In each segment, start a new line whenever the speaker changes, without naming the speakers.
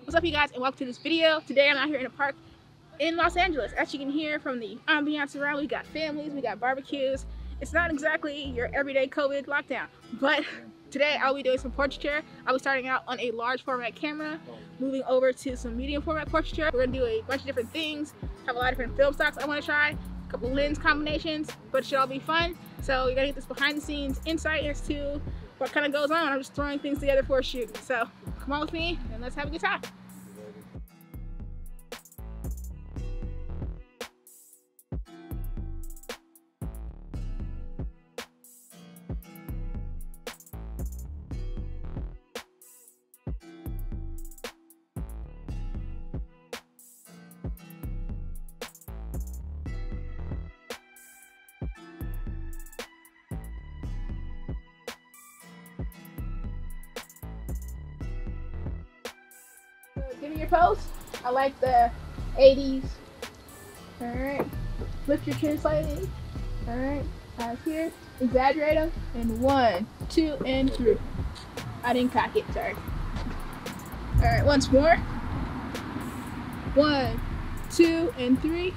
What's up, you guys, and welcome to this video. Today I'm out here in a park in Los Angeles. As you can hear from the ambiance around, we got families, we got barbecues. It's not exactly your everyday COVID lockdown, but today I'll be doing some portraiture. I'll be starting out on a large format camera, moving over to some medium format portraiture. We're gonna do a bunch of different things, have a lot of different film stocks I wanna try, a couple lens combinations, but it should all be fun. So you're gonna get this behind the scenes insight as to what kind of goes on. I'm just throwing things together for a shoot. So come on with me and let's have a good time. Give me your pose. I like the 80s. Alright. Lift your chin slightly. Alright. Eyes here. Exaggerate them. And 1, 2, and 3. I didn't crack it, sorry. Alright, once more. 1, 2, and 3.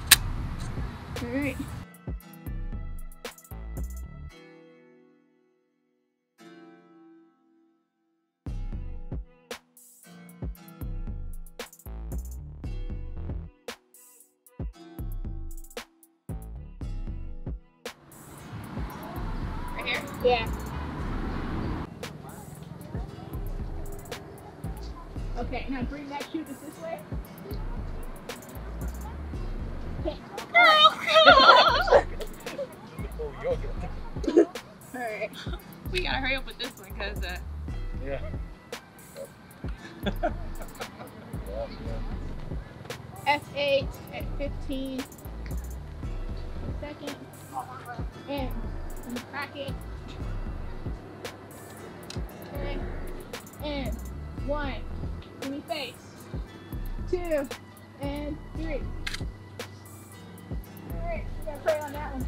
Alright. Here? Yeah. Okay, now bring that cubis this way. Okay. Alright.
We gotta hurry up with this one because
yeah.
F8 at 15 seconds. And crack it. Okay. And 1. Give me face. 2 and 3. Alright, we gotta pray on that one.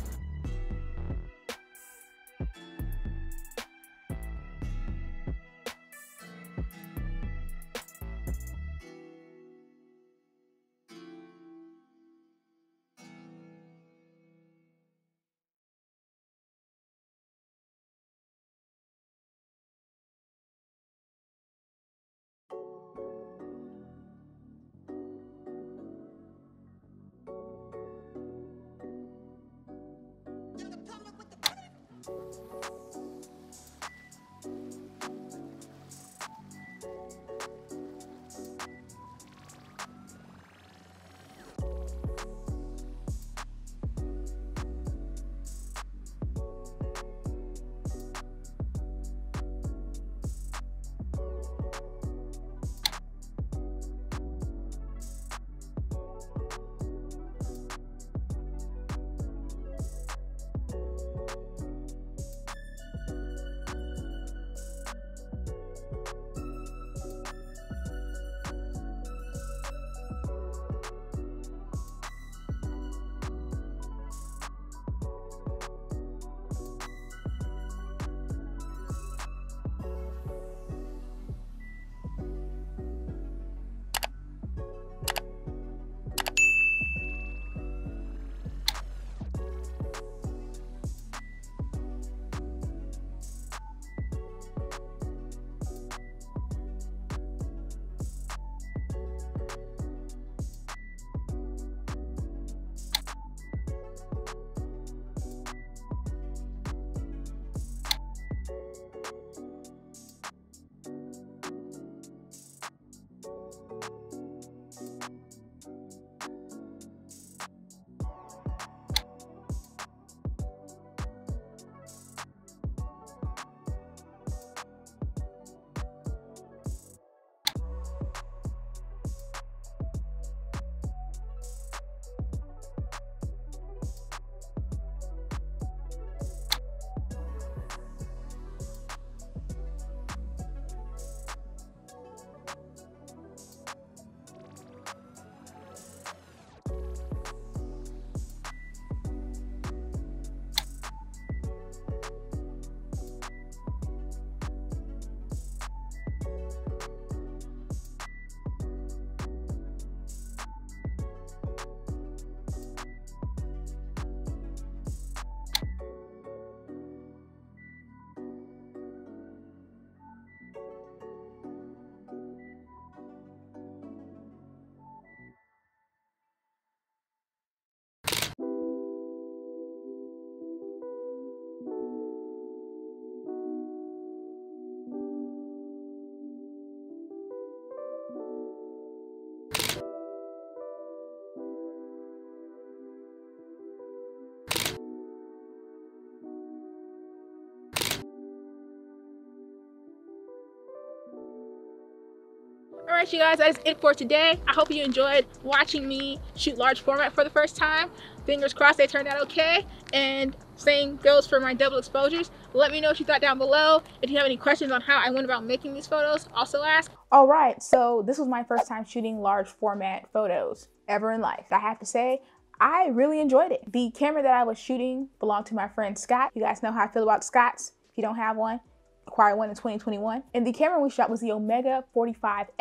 Alright you guys, that is it for today. I hope you enjoyed watching me shoot large format for the first time. Fingers crossed they turned out okay, and same goes for my double exposures. Let me know what you thought down below. If you have any questions on how I went about making these photos, also ask. Alright, so this was my first time shooting large format photos ever in life. I have to say, I really enjoyed it. The camera that I was shooting belonged to my friend Scott. You guys know how I feel about Scotts. If you don't have one, acquired one in 2021. And the camera we shot was the Omega 45F.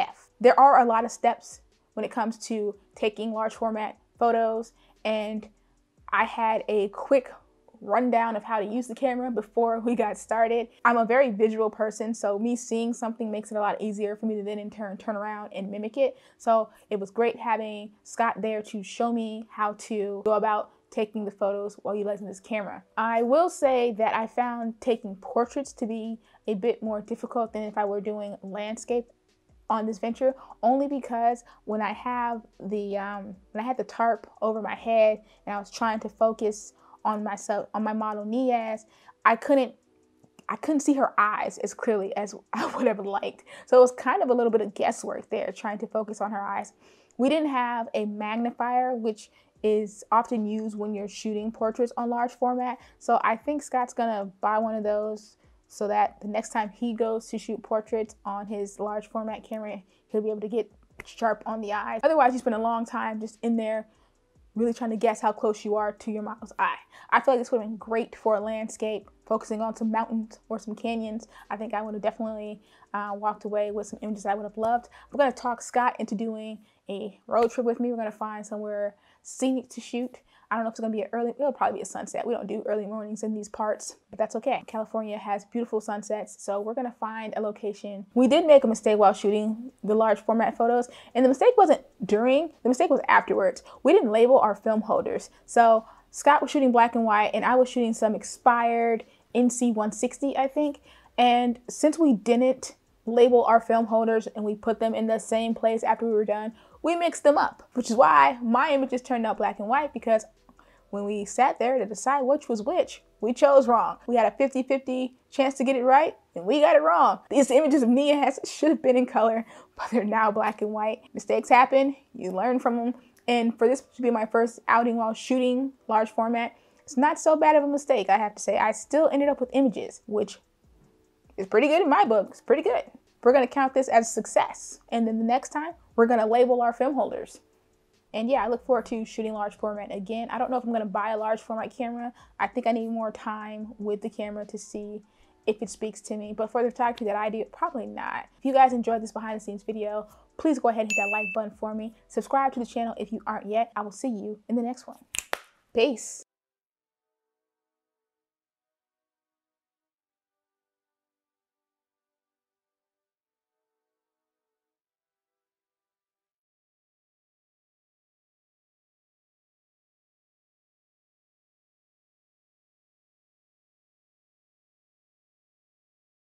There are a lot of steps when it comes to taking large format photos, and I had a quick rundown of how to use the camera before we got started. I'm a very visual person, so me seeing something makes it a lot easier for me to then in turn turn around and mimic it. So it was great having Scott there to show me how to go about taking the photos while utilizing this camera. I will say that I found taking portraits to be a bit more difficult than if I were doing landscape on this venture, only because when I had the tarp over my head and I was trying to focus on myself, on my model Niaz, I couldn't see her eyes as clearly as I would have liked. So it was kind of a little bit of guesswork there, trying to focus on her eyes. We didn't have a magnifier, which is often used when you're shooting portraits on large format. So I think Scott's gonna buy one of those so that the next time he goes to shoot portraits on his large format camera, he'll be able to get sharp on the eyes. Otherwise, you spend a long time just in there really trying to guess how close you are to your model's eye. I feel like this would have been great for a landscape, focusing on some mountains or some canyons. I think I would have definitely walked away with some images I would have loved. I'm gonna talk Scott into doing a road trip with me. We're gonna find somewhere scenic to shoot. I don't know if it's gonna be it'll probably be a sunset. We don't do early mornings in these parts, but that's okay. California has beautiful sunsets, so we're gonna find a location. We did make a mistake while shooting the large format photos, and the mistake wasn't during, the mistake was afterwards. We didn't label our film holders. So Scott was shooting black and white, and I was shooting some expired NC 160, I think. And since we didn't label our film holders and we put them in the same place after we were done, we mixed them up, which is why my images turned out black and white, because when we sat there to decide which was which, we chose wrong. We had a 50-50 chance to get it right, and we got it wrong. These images of Niaz should have been in color, but they're now black and white. Mistakes happen, you learn from them. And for this to be my first outing while shooting large format, it's not so bad of a mistake, I have to say. I still ended up with images, which is pretty good in my book. It's pretty good. We're gonna count this as a success. And then the next time, we're gonna label our film holders. And yeah, I look forward to shooting large format again. I don't know if I'm gonna buy a large format camera. I think I need more time with the camera to see if it speaks to me. But for the photography that I do, probably not. If you guys enjoyed this behind the scenes video, please go ahead and hit that like button for me. Subscribe to the channel if you aren't yet. I will see you in the next one. Peace.